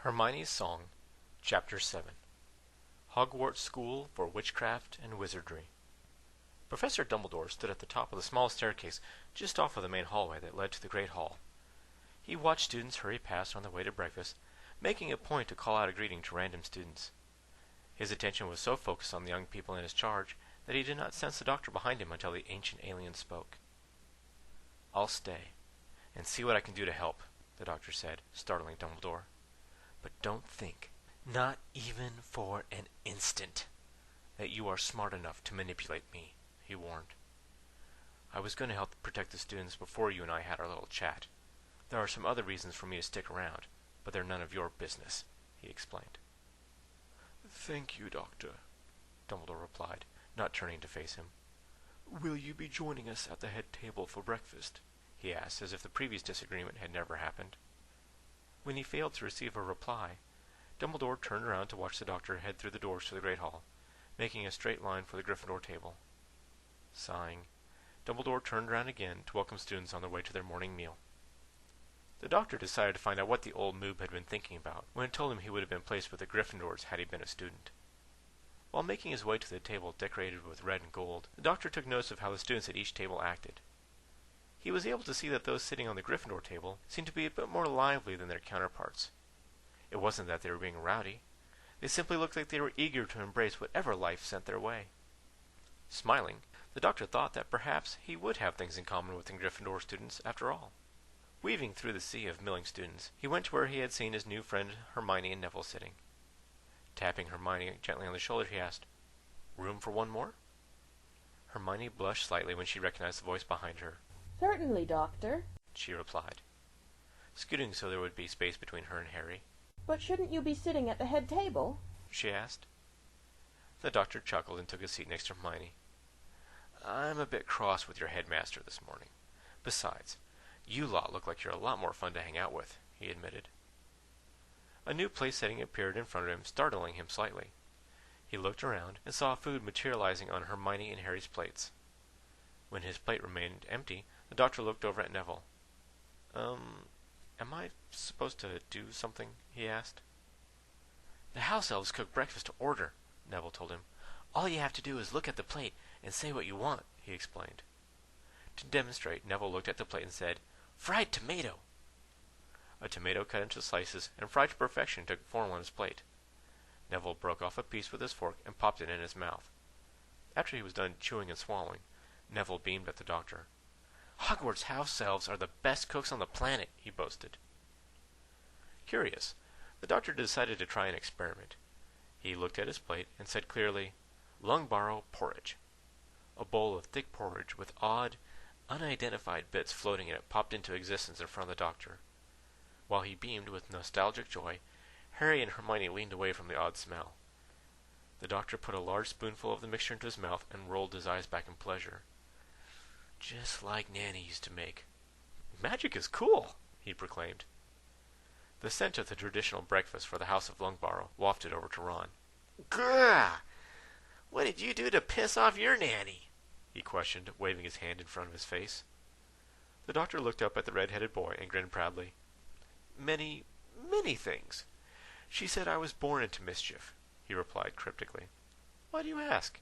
Hermione's Song, Chapter 7 Hogwarts School for Witchcraft and Wizardry. Professor Dumbledore stood at the top of the small staircase just off of the main hallway that led to the Great Hall. He watched students hurry past on their way to breakfast, making a point to call out a greeting to random students. His attention was so focused on the young people in his charge that he did not sense the doctor behind him until the ancient alien spoke. "I'll stay, and see what I can do to help," the doctor said, startling Dumbledore. "But don't think, not even for an instant, that you are smart enough to manipulate me," he warned. "I was going to help protect the students before you and I had our little chat. There are some other reasons for me to stick around, but they're none of your business," he explained. "Thank you, Doctor," Dumbledore replied, not turning to face him. "Will you be joining us at the head table for breakfast?" he asked, as if the previous disagreement had never happened. When he failed to receive a reply, Dumbledore turned around to watch the doctor head through the doors to the Great Hall, making a straight line for the Gryffindor table. Sighing, Dumbledore turned around again to welcome students on their way to their morning meal. The doctor decided to find out what the old moob had been thinking about when it told him he would have been placed with the Gryffindors had he been a student. While making his way to the table decorated with red and gold, the doctor took notice of how the students at each table acted. He was able to see that those sitting on the Gryffindor table seemed to be a bit more lively than their counterparts. It wasn't that they were being rowdy. They simply looked like they were eager to embrace whatever life sent their way. Smiling, the doctor thought that perhaps he would have things in common with the Gryffindor students after all. Weaving through the sea of milling students, he went to where he had seen his new friend Hermione and Neville sitting. Tapping Hermione gently on the shoulder, he asked, "Room for one more?" Hermione blushed slightly when she recognized the voice behind her. "Certainly, Doctor," she replied, scooting so there would be space between her and Harry. "But shouldn't you be sitting at the head table?" she asked. The doctor chuckled and took a seat next to Hermione. "I'm a bit cross with your headmaster this morning. Besides, you lot look like you're a lot more fun to hang out with," he admitted. A new place setting appeared in front of him, startling him slightly. He looked around and saw food materializing on Hermione and Harry's plates. When his plate remained empty, the doctor looked over at Neville. Am I supposed to do something?" he asked. "The house elves cook breakfast to order," Neville told him. "All you have to do is look at the plate and say what you want," he explained. To demonstrate, Neville looked at the plate and said, "Fried tomato!" A tomato cut into slices and fried to perfection took form on his plate. Neville broke off a piece with his fork and popped it in his mouth. After he was done chewing and swallowing, Neville beamed at the doctor. "Hogwarts house elves are the best cooks on the planet," he boasted. Curious, the doctor decided to try an experiment. He looked at his plate and said clearly, "Lungbarrow porridge." A bowl of thick porridge with odd, unidentified bits floating in it popped into existence in front of the doctor. While he beamed with nostalgic joy, Harry and Hermione leaned away from the odd smell. The doctor put a large spoonful of the mixture into his mouth and rolled his eyes back in pleasure. "Just like Nanny used to make." "Magic is cool," he proclaimed. The scent of the traditional breakfast for the House of Lungbarrow wafted over to Ron. "Grrr! What did you do to piss off your nanny?" he questioned, waving his hand in front of his face. The doctor looked up at the red-headed boy and grinned proudly. Many things. She said I was born into mischief," he replied cryptically. "Why do you ask?"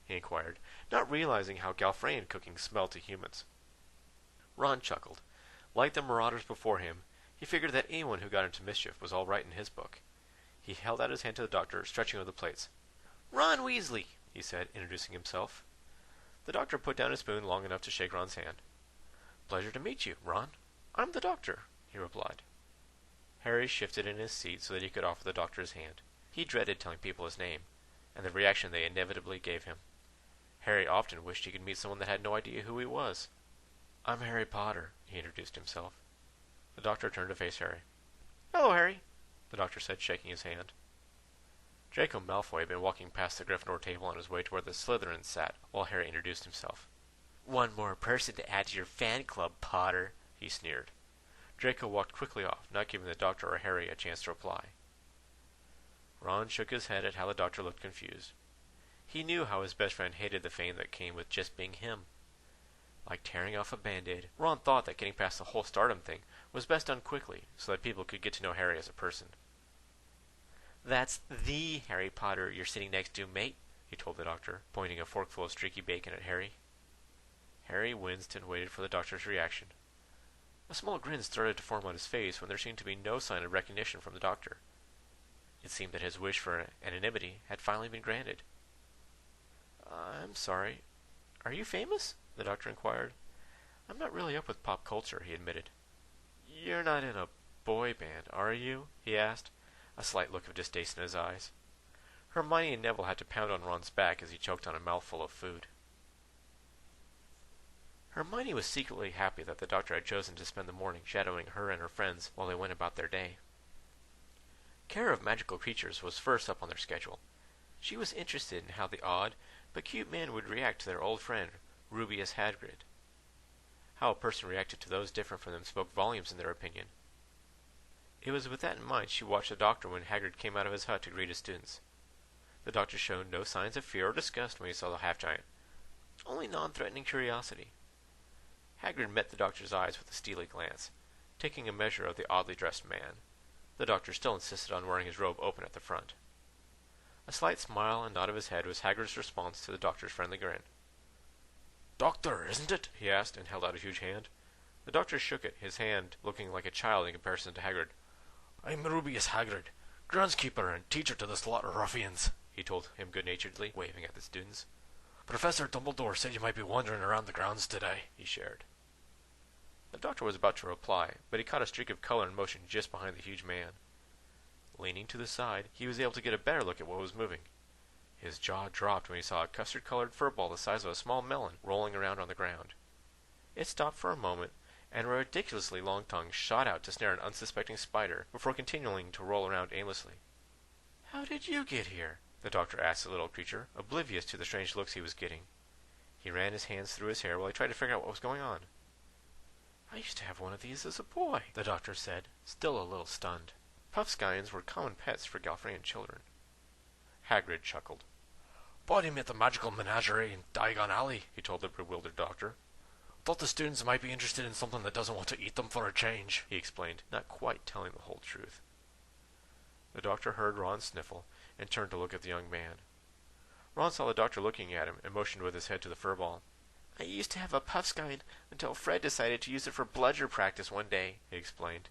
he inquired, not realizing how Galfreyan cooking smelled to humans. Ron chuckled. Like the marauders before him, he figured that anyone who got into mischief was all right in his book. He held out his hand to the doctor, stretching over the plates. "Ron Weasley," he said, introducing himself. The doctor put down his spoon long enough to shake Ron's hand. "Pleasure to meet you, Ron. I'm the doctor," he replied. Harry shifted in his seat so that he could offer the doctor his hand. He dreaded telling people his name, and the reaction they inevitably gave him. Harry often wished he could meet someone that had no idea who he was. "I'm Harry Potter," he introduced himself. The doctor turned to face Harry. "Hello, Harry," the doctor said, shaking his hand. Draco Malfoy had been walking past the Gryffindor table on his way to where the Slytherins sat while Harry introduced himself. "One more person to add to your fan club, Potter," he sneered. Draco walked quickly off, not giving the doctor or Harry a chance to reply. Ron shook his head at how the doctor looked confused. He knew how his best friend hated the fame that came with just being him. Like tearing off a band-aid, Ron thought that getting past the whole stardom thing was best done quickly so that people could get to know Harry as a person. That's the Harry Potter you're sitting next to, mate, he told the doctor, pointing a forkful of streaky bacon at Harry. Harry winced and waited for the doctor's reaction. A small grin started to form on his face when there seemed to be no sign of recognition from the doctor. It seemed that his wish for anonymity had finally been granted. I'm sorry. Are you famous? The doctor inquired. I'm not really up with pop culture, he admitted. You're not in a boy band, are you? He asked, a slight look of distaste in his eyes. Hermione and Neville had to pound on Ron's back as he choked on a mouthful of food. Hermione was secretly happy that the doctor had chosen to spend the morning shadowing her and her friends while they went about their day. Care of magical creatures was first up on their schedule. She was interested in how the odd but cute man would react to their old friend, Rubeus Hagrid. How a person reacted to those different from them spoke volumes in their opinion. It was with that in mind she watched the doctor when Hagrid came out of his hut to greet his students. The doctor showed no signs of fear or disgust when he saw the half-giant, only non-threatening curiosity. Hagrid met the doctor's eyes with a steely glance, taking a measure of the oddly dressed man. The doctor still insisted on wearing his robe open at the front. A slight smile and nod of his head was Hagrid's response to the doctor's friendly grin. Doctor, isn't it? He asked, and held out a huge hand. The doctor shook it, his hand looking like a child in comparison to Hagrid. I'm Rubeus Hagrid, groundskeeper and teacher to the slaughter ruffians, he told him good-naturedly, waving at the students. Professor Dumbledore said you might be wandering around the grounds today, he shared. The doctor was about to reply, but he caught a streak of color in motion just behind the huge man. Leaning to the side, he was able to get a better look at what was moving. His jaw dropped when he saw a custard-colored furball the size of a small melon rolling around on the ground. It stopped for a moment, and a ridiculously long tongue shot out to snare an unsuspecting spider before continuing to roll around aimlessly. How did you get here? The doctor asked the little creature, oblivious to the strange looks he was getting. He ran his hands through his hair while he tried to figure out what was going on. I used to have one of these as a boy, the doctor said, still a little stunned. Puffskeins were common pets for Gallifreyan children. Hagrid chuckled. Bought him at the magical menagerie in Diagon Alley, he told the bewildered doctor. Thought the students might be interested in something that doesn't want to eat them for a change, he explained, not quite telling the whole truth. The doctor heard Ron sniffle and turned to look at the young man. Ron saw the doctor looking at him and motioned with his head to the furball. I used to have a Puffskein until Fred decided to use it for bludger practice one day, he explained.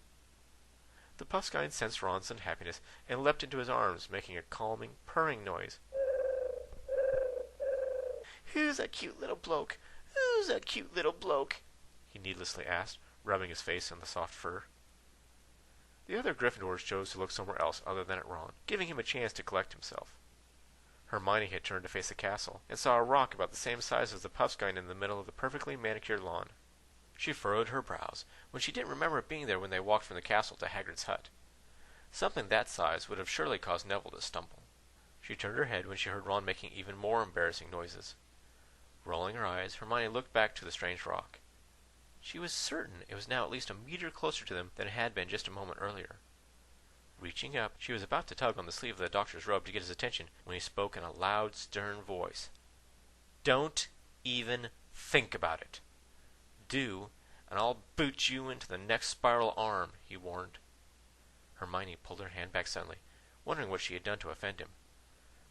The Puffskein sensed Ron's unhappiness and leapt into his arms, making a calming, purring noise. Who's a cute little bloke? Who's a cute little bloke? He needlessly asked, rubbing his face in the soft fur. The other Gryffindors chose to look somewhere else other than at Ron, giving him a chance to collect himself. Hermione had turned to face the castle, and saw a rock about the same size as the Puffskein in the middle of the perfectly manicured lawn. She furrowed her brows, when she didn't remember it being there when they walked from the castle to Hagrid's hut. Something that size would have surely caused Neville to stumble. She turned her head when she heard Ron making even more embarrassing noises. Rolling her eyes, Hermione looked back to the strange rock. She was certain it was now at least a meter closer to them than it had been just a moment earlier. Reaching up, she was about to tug on the sleeve of the doctor's robe to get his attention when he spoke in a loud, stern voice. Don't even think about it. Do, and I'll boot you into the next spiral arm, he warned. Hermione pulled her hand back suddenly, wondering what she had done to offend him.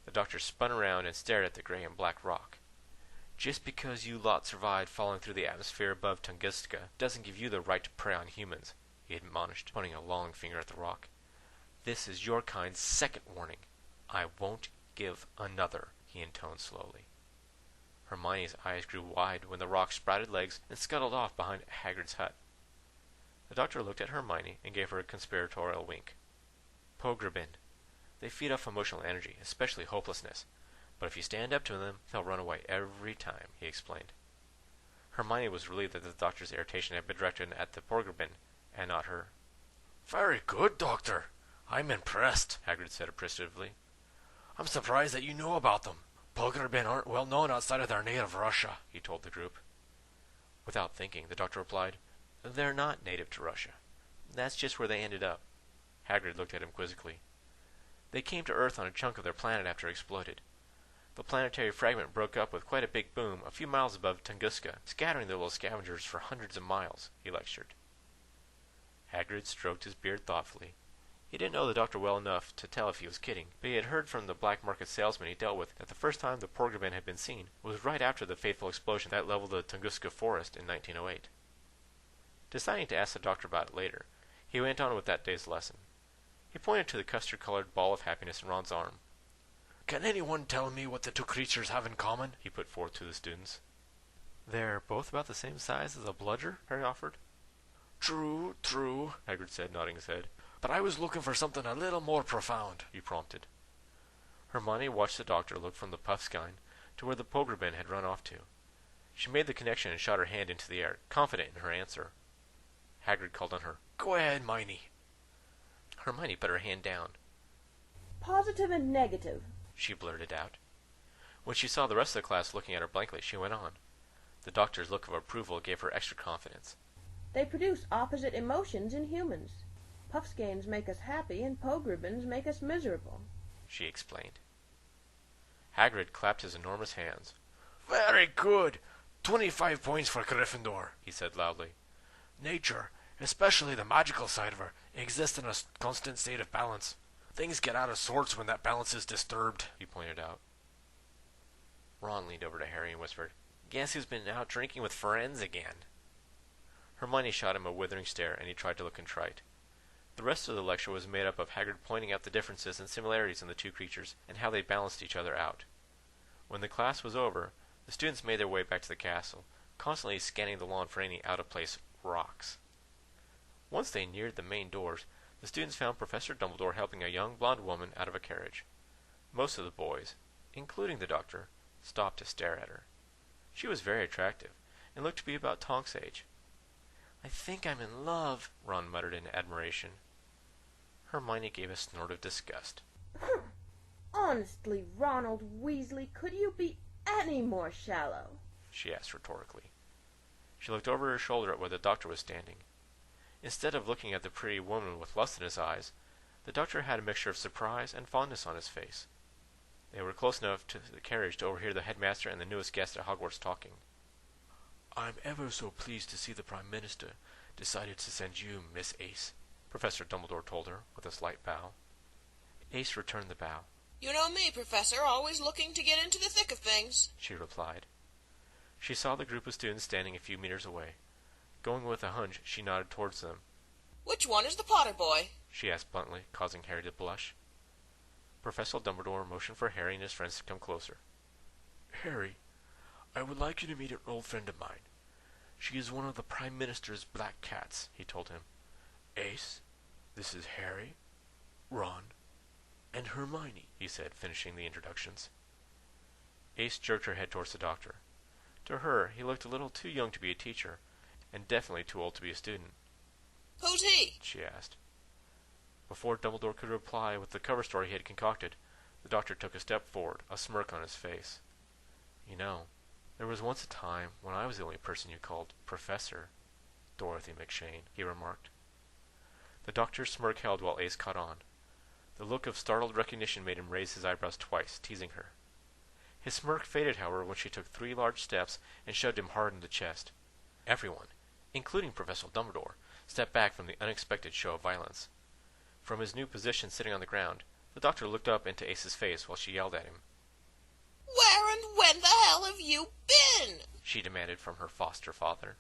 The doctor spun around and stared at the gray and black rock. Just because you lot survived falling through the atmosphere above Tunguska doesn't give you the right to prey on humans, he admonished, pointing a long finger at the rock. This is your kind's second warning. I won't give another, he intoned slowly. Hermione's eyes grew wide when the rock sprouted legs and scuttled off behind Hagrid's hut. The doctor looked at Hermione and gave her a conspiratorial wink. Pograbin. They feed off emotional energy, especially hopelessness. But if you stand up to them, they'll run away every time, he explained. Hermione was relieved that the doctor's irritation had been directed at the Pograbin, and not her. Very good, Doctor. I'm impressed, Hagrid said appreciatively. I'm surprised that you know about them. Pograbin aren't well known outside of their native Russia, he told the group. Without thinking, the doctor replied, They're not native to Russia. That's just where they ended up. Hagrid looked at him quizzically. They came to Earth on a chunk of their planet after it exploded. The planetary fragment broke up with quite a big boom a few miles above Tunguska, scattering the little scavengers for hundreds of miles, he lectured. Hagrid stroked his beard thoughtfully. He didn't know the doctor well enough to tell if he was kidding, but he had heard from the black market salesman he dealt with that the first time the Porgriban had been seen was right after the fateful explosion that leveled the Tunguska forest in 1908. Deciding to ask the doctor about it later, he went on with that day's lesson. He pointed to the custard-colored ball of happiness in Ron's arm. "Can anyone tell me what the two creatures have in common?" he put forth to the students. "They're both about the same size as a bludger," Harry offered. True, Hagrid said, nodding his head. "But I was looking for something a little more profound," he prompted. Hermione watched the doctor look from the Puffskein to where the Porgriban had run off to. She made the connection and shot her hand into the air, confident in her answer. Hagrid called on her. "Go ahead, Miney." Hermione put her hand down. Positive and negative, She blurted out. When she saw the rest of the class looking at her blankly, she went on. The doctor's look of approval gave her extra confidence. They produce opposite emotions in humans. Puffskeins make us happy and Pogribans make us miserable, She explained. Hagrid clapped his enormous hands. "Very good! 25 points for Gryffindor," he said loudly. "Nature, especially the magical side of her, exists in a constant state of balance. Things get out of sorts when that balance is disturbed," he pointed out. Ron leaned over to Harry and whispered, "Guess who's been out drinking with friends again?" Hermione shot him a withering stare, and he tried to look contrite. The rest of the lecture was made up of Hagrid pointing out the differences and similarities in the two creatures, and how they balanced each other out. When the class was over, the students made their way back to the castle, constantly scanning the lawn for any out-of-place rocks. Once they neared the main doors, the students found Professor Dumbledore helping a young blonde woman out of a carriage. Most of the boys, including the doctor, stopped to stare at her. She was very attractive, and looked to be about Tonk's age. "I think I'm in love," Ron muttered in admiration. Hermione gave a snort of disgust. Honestly, Ronald Weasley, could you be any more shallow? She asked rhetorically. She looked over her shoulder at where the doctor was standing. Instead of looking at the pretty woman with lust in his eyes, the doctor had a mixture of surprise and fondness on his face. They were close enough to the carriage to overhear the headmaster and the newest guest at Hogwarts talking. "I'm ever so pleased to see the Prime Minister decided to send you, Miss Ace," Professor Dumbledore told her, with a slight bow. Ace returned the bow. "You know me, Professor, always looking to get into the thick of things," she replied. She saw the group of students standing a few meters away. Going with a hunch, she nodded towards them. "Which one is the Potter boy?" she asked bluntly, causing Harry to blush. Professor Dumbledore motioned for Harry and his friends to come closer. "Harry, I would like you to meet an old friend of mine. She is one of the Prime Minister's black cats," he told him. "Ace, this is Harry, Ron, and Hermione," he said, finishing the introductions. Ace jerked her head towards the doctor. To her, he looked a little too young to be a teacher, and definitely too old to be a student. "Who's he?" she asked. Before Dumbledore could reply with the cover story he had concocted, the doctor took a step forward, a smirk on his face. "You know, there was once a time when I was the only person you called Professor, Dorothy McShane," he remarked. The doctor's smirk held while Ace caught on. The look of startled recognition made him raise his eyebrows twice, teasing her. His smirk faded, however, when she took 3 large steps and shoved him hard in the chest. Everyone, including Professor Dumbledore, stepped back from the unexpected show of violence. From his new position sitting on the ground, the doctor looked up into Ace's face while she yelled at him. "Where and when the hell have you been?" she demanded from her foster father.